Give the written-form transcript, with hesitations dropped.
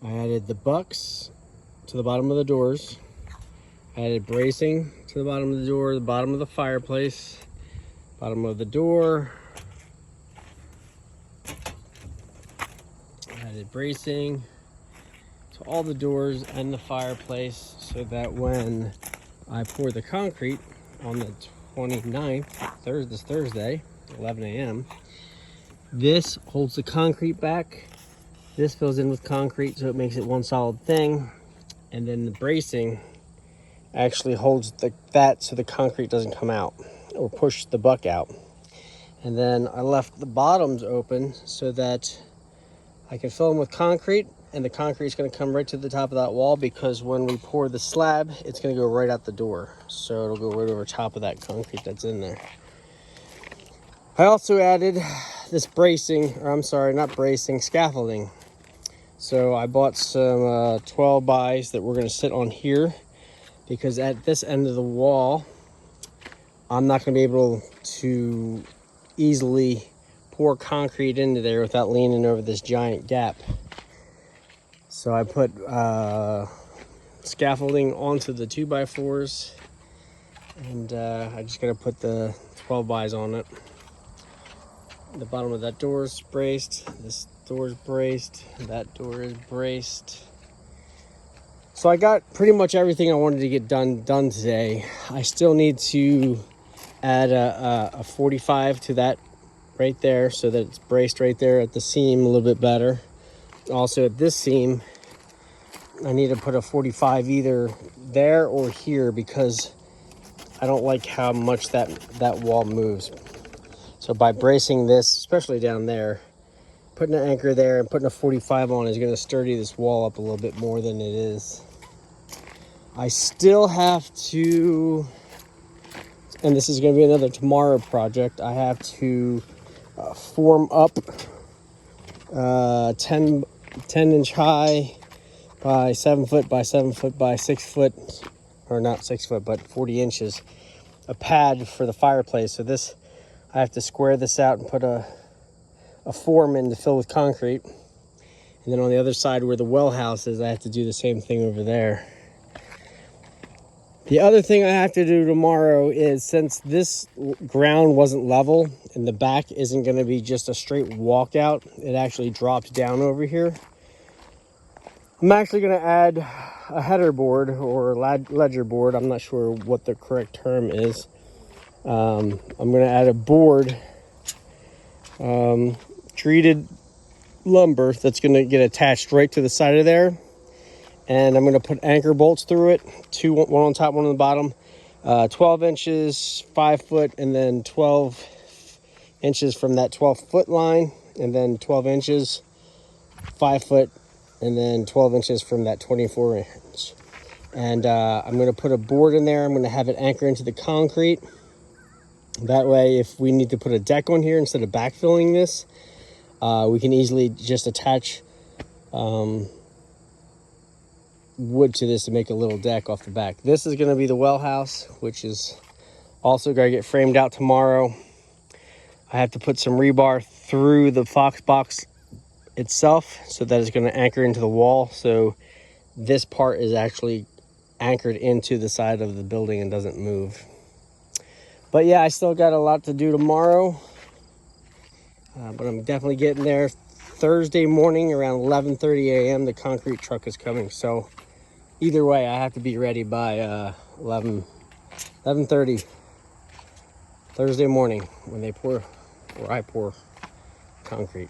I added the bucks to the bottom of the doors. I added bracing to the bottom of the door, the bottom of the fireplace, bottom of the door. I added bracing to all the doors and the fireplace so that when I pour the concrete on the 29th, this Thursday, 11 a.m., this holds the concrete back. This fills in with concrete, so it makes it one solid thing. And then the bracing actually holds that so the concrete doesn't come out or push the buck out. And then I left the bottoms open so that I can fill them with concrete, and the concrete is going to come right to the top of that wall, because when we pour the slab, it's going to go right out the door. So it'll go right over top of that concrete that's in there. I also added this bracing, or I'm sorry, not bracing, scaffolding. So I bought some 12 bys that we're going to sit on here, because at this end of the wall, I'm not going to be able to easily pour concrete into there without leaning over this giant gap. So I put scaffolding onto the 2x4s, and I'm just going to put the 12 bys on it. The bottom of that door is braced, this door is braced, that door is braced. So I got pretty much everything I wanted to get done today. I still need to add a 45 to that right there, so that it's braced right there at the seam a little bit better. Also at this seam, I need to put a 45 either there or here, because I don't like how much that wall moves. So by bracing this, especially down there, putting an anchor there and putting a 45 on is going to sturdy this wall up a little bit more than it is. I still have to, and this is going to be another tomorrow project, I have to form up 10 inch high by 7 foot by 7 foot by 6 foot, or not 6 foot, but 40 inches, a pad for the fireplace. So this, I have to square this out and put a form in to fill with concrete. And then on the other side where the well house is, I have to do the same thing over there. The other thing I have to do tomorrow is, since this ground wasn't level and the back isn't going to be just a straight walkout, it actually drops down over here. I'm actually going to add a header board or ledger board. I'm not sure what the correct term is. I'm going to add a board, treated lumber that's going to get attached right to the side of there. And I'm going to put anchor bolts through it, one on top, one on the bottom, 12 inches, 5 foot, and then 12 inches from that 12-foot line, and then 12 inches, 5 foot, and then 12 inches from that 24 inch. And I'm going to put a board in there. I'm going to have it anchor into the concrete. That way, if we need to put a deck on here instead of backfilling this, we can easily just attach wood to this to make a little deck off the back. This is going to be the well house, which is also going to get framed out tomorrow. I have to put some rebar through the Fox box itself so that it's going to anchor into the wall. So this part is actually anchored into the side of the building and doesn't move. But yeah, I still got a lot to do tomorrow. But I'm definitely getting there. Thursday morning around 11:30 a.m. the concrete truck is coming. So either way, I have to be ready by 11:30 Thursday morning when they pour, or I pour concrete.